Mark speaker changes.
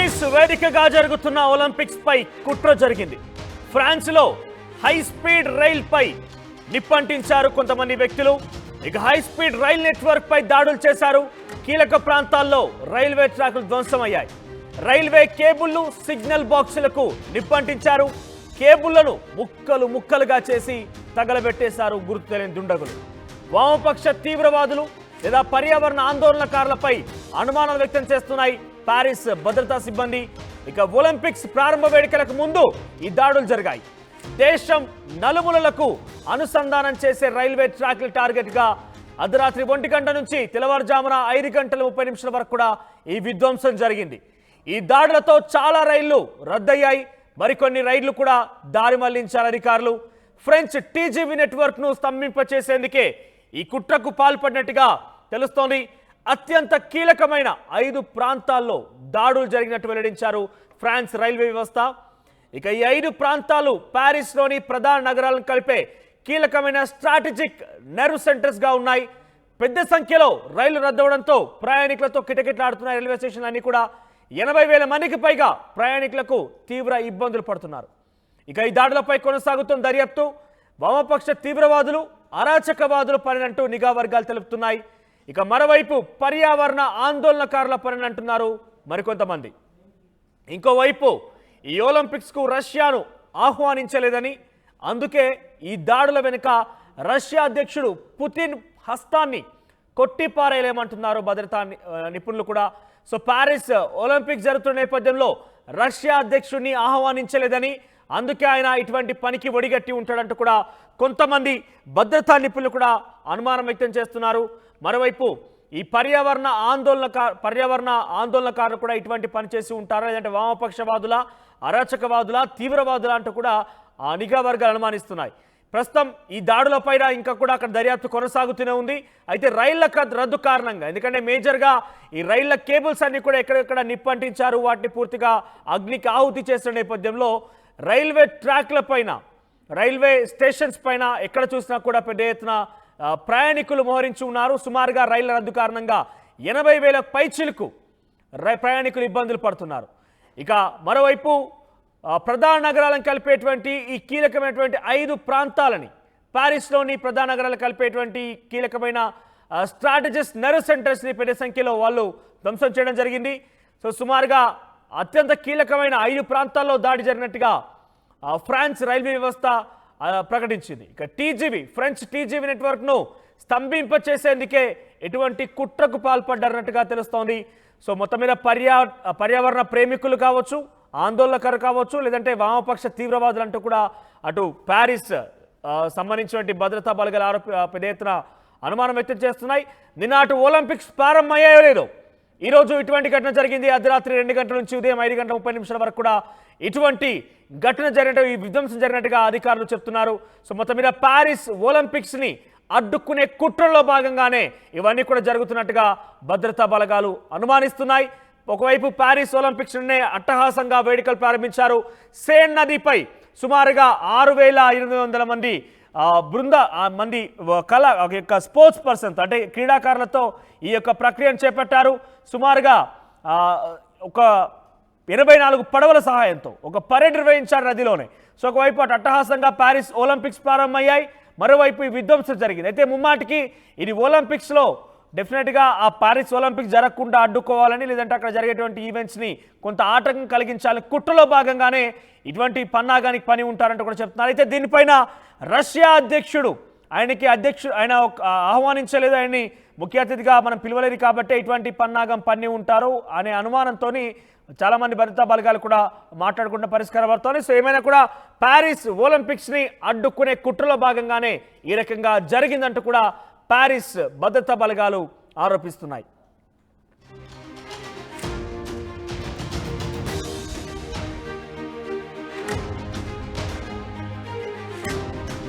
Speaker 1: Paris వేదికగా జరుగుతున్న Olympics పై కుట్ర జరిగింది. ఫ్రాన్స్ లో హై స్పీడ్ రైల్ పై నిప్పంటించారు కొంతమంది వ్యక్తులు. ఇక హై స్పీడ్ రైల్ నెట్వర్క్ పై దాడులు చేశారు. కీలక ప్రాంతాల్లో రైల్వే ట్రాక్లు ధ్వంసమయ్యాయి. Railway కేబుళ్లు, signal బాక్సులకు నిప్పంటించారు. కేబుళ్లను ముక్కలు ముక్కలుగా చేసి తగలబెట్టేశారు గుర్తు తెలియని దుండగులు. వామపక్ష తీవ్రవాదులు లేదా పర్యావరణ ఆందోళనకారులపై అనుమానాలు వ్యక్తం చేస్తున్నాయి ప్యారిస్ భద్రతా సిబ్బంది. ఇక ఒలింపిక్స్ ప్రారంభ వేడుకలకు ముందు ఈ దాడులు జరిగాయి. దేశం నలుమూలలకు అనుసంధానం చేసే రైల్వే ట్రాక్ల టార్గెట్ గా అర్ధరాత్రి 1 గంట నుంచి తెల్లవారుజామున 5 గంటల 30 నిమిషాల వరకు కూడా ఈ విధ్వంసం జరిగింది. ఈ దాడులతో చాలా రైళ్లు రద్దయ్యాయి. మరికొన్ని రైళ్లు కూడా దారి మళ్లించారు అధికారులు. ఫ్రెంచ్ టీజీవీ నెట్వర్క్ ను స్తంభింపచేసేందుకే ఈ కుట్రకు పాల్పడినట్టుగా తెలుస్తోంది. అత్యంత కీలకమైన 5 ప్రాంతాల్లో దాడులు జరిగినట్టు వెల్లడించారు ఫ్రాన్స్ రైల్వే వ్యవస్థ. ఇక ఈ 5 ప్రాంతాలు ప్యారిస్లోని ప్రధాన నగరాలను కలిపే కీలకమైన స్ట్రాటజిక్ నెర్వ్ సెంటర్స్ గా ఉన్నాయి. పెద్ద సంఖ్యలో రైళ్లు రద్దవడంతో ప్రయాణికులతో కిటకిటలాడుతున్న రైల్వే స్టేషన్లు అన్ని కూడా 80,000 మందికి పైగా ప్రయాణికులకు తీవ్ర ఇబ్బందులు పడుతున్నారు. ఇక ఈ దాడులపై కొనసాగుతున్న దర్యాప్తు. వామపక్ష తీవ్రవాదులు, అరాచకవాదులు పనినంటూ నిఘా వర్గాలు తెలుపుతున్నాయి. ఇక మరోవైపు పర్యావరణ ఆందోళనకారుల పనినంటున్నారు మరికొంతమంది. ఇంకోవైపు ఈ ఒలింపిక్స్కు రష్యాను ఆహ్వానించలేదని, అందుకే ఈ దాడుల వెనుక రష్యా అధ్యక్షుడు పుతిన్ హస్తాన్ని కొట్టిపారేయలేమంటున్నారు భద్రతా నిపుణులు కూడా. సో ప్యారిస్ ఒలింపిక్స్ జరుగుతున్న నేపథ్యంలో రష్యా అధ్యక్షుడిని ఆహ్వానించలేదని, అందుకే ఆయన ఇటువంటి పనికి ఒడిగట్టి ఉంటాడంటూ కూడా కొంతమంది భద్రతా నిపుణులు కూడా అనుమానం వ్యక్తం చేస్తున్నారు. మరోవైపు ఈ పర్యావరణ ఆందోళనకారులు కూడా ఇటువంటి పని చేసి ఉంటారా, లేదంటే వామపక్షవాదుల, అరాచకవాదుల, తీవ్రవాదుల అంటూ కూడా ఆ నిఘా వర్గాలు అనుమానిస్తున్నాయి. ప్రస్తుతం ఈ దాడులపైన ఇంకా కూడా అక్కడ దర్యాప్తు కొనసాగుతూనే ఉంది. అయితే రైళ్ల రద్దు కారణంగా, ఎందుకంటే మేజర్గా ఈ రైళ్ల కేబుల్స్ అన్ని కూడా ఎక్కడెక్కడ నిప్పంటించారు, వాటిని పూర్తిగా అగ్నికి ఆహుతి చేసిన నేపథ్యంలో రైల్వే ట్రాక్ల పైన, రైల్వే స్టేషన్స్ పైన ఎక్కడ చూసినా కూడా పెద్ద ఎత్తున ప్రయాణికులు మోహరించి ఉన్నారు. సుమారుగా రైళ్ల రద్దు కారణంగా 80,000 పైచిలకు ప్రయాణికులు ఇబ్బందులు పడుతున్నారు. ఇక మరోవైపు ప్రధాన నగరాలను కలిపేటువంటి ఈ కీలకమైనటువంటి 5 ప్రాంతాలని, ప్యారిస్లోని ప్రధాన నగరాలను కలిపేటువంటి కీలకమైన స్ట్రాటజిస్ట్ నెర్వ్ సెంటర్స్ని పెద్ద సంఖ్యలో వాళ్ళు ధ్వంసం చేయడం జరిగింది. సో సుమారుగా అత్యంత కీలకమైన 5 ప్రాంతాల్లో దాడి జరిగినట్టుగా ఫ్రాన్స్ రైల్వే వ్యవస్థ ప్రకటించింది. ఇక ఫ్రెంచ్ టీజీవీ నెట్వర్క్ను స్తంభింపచేసేందుకే ఎటువంటి కుట్రకు పాల్పడ్డారన్నట్టుగా తెలుస్తోంది. సో మొత్తం మీద పర్యావరణ ప్రేమికులు కావచ్చు, ఆందోళనకారు కావచ్చు, లేదంటే వామపక్ష తీవ్రవాదులు అంటూ కూడా అటు ప్యారిస్ సంబంధించినటువంటి భద్రతా బలగాలు పెద్ద ఎత్తున అనుమానం వ్యక్తం చేస్తున్నాయి. నిన్న అటు ఒలింపిక్స్ ప్రారంభమయ్యాయో లేదో ఈరోజు ఇటువంటి ఘటన జరిగింది. అర్ధరాత్రి 2 గంటల నుంచి ఉదయం 5 గంటల 30 నిమిషాల వరకు కూడా ఇటువంటి ఘటన జరిగినట్టు, ఈ విధ్వంసం జరిగినట్టుగా అధికారులు చెప్తున్నారు. సో మొత్తం మీద ప్యారిస్ ఒలింపిక్స్ని అడ్డుకునే కుట్రలో భాగంగానే ఇవన్నీ కూడా జరుగుతున్నట్టుగా భద్రతా బలగాలు అనుమానిస్తున్నాయి. ఒకవైపు ప్యారిస్ ఒలింపిక్స్ నిన్నే అట్టహాసంగా వేడుకలు ప్రారంభించారు. సేన్ నదిపై సుమారుగా 6,800 మంది స్పోర్ట్స్ పర్సన్స్, అంటే క్రీడాకారులతో ఈ యొక్క ప్రక్రియను చేపట్టారు. సుమారుగా ఒక 84 పడవల సహాయంతో ఒక పరేడ్ నిర్వహించారు నదిలోనే. సో ఒకవైపు అటు అట్టహాసంగా ప్యారిస్ ఒలింపిక్స్ ప్రారంభమయ్యాయి, మరోవైపు ఈ విధ్వంసం జరిగింది. అయితే ముమ్మాటికి ఇది ఒలింపిక్స్లో డెఫినెట్గా ఆ ప్యారిస్ ఒలింపిక్స్ జరగకుండా అడ్డుకోవాలని, లేదంటే అక్కడ జరిగేటువంటి ఈవెంట్స్ని కొంత ఆటంకం కలిగించాలని కుట్రలో భాగంగానే ఇటువంటి పన్నాగానికి పని ఉంటారంటూ కూడా చెప్తున్నారు. అయితే దీనిపైన రష్యా అధ్యక్షుడు ఆయన ఆహ్వానించలేదు, ఆయన్ని ముఖ్య అతిథిగా మనం పిలవలేదు కాబట్టి ఇటువంటి పన్నాగం పన్ని ఉంటారు అనే అనుమానంతో చాలామంది భద్రతా బలగాలు కూడా మాట్లాడుకున్న పరిష్కారం పడుతోంది. సో ఏమైనా కూడా ప్యారిస్ ఒలింపిక్స్ని అడ్డుకునే కుట్రలో భాగంగానే ఈ రకంగా జరిగిందంటూ కూడా ప్యారిస్ భద్రతా బలగాలు ఆరోపిస్తున్నాయి.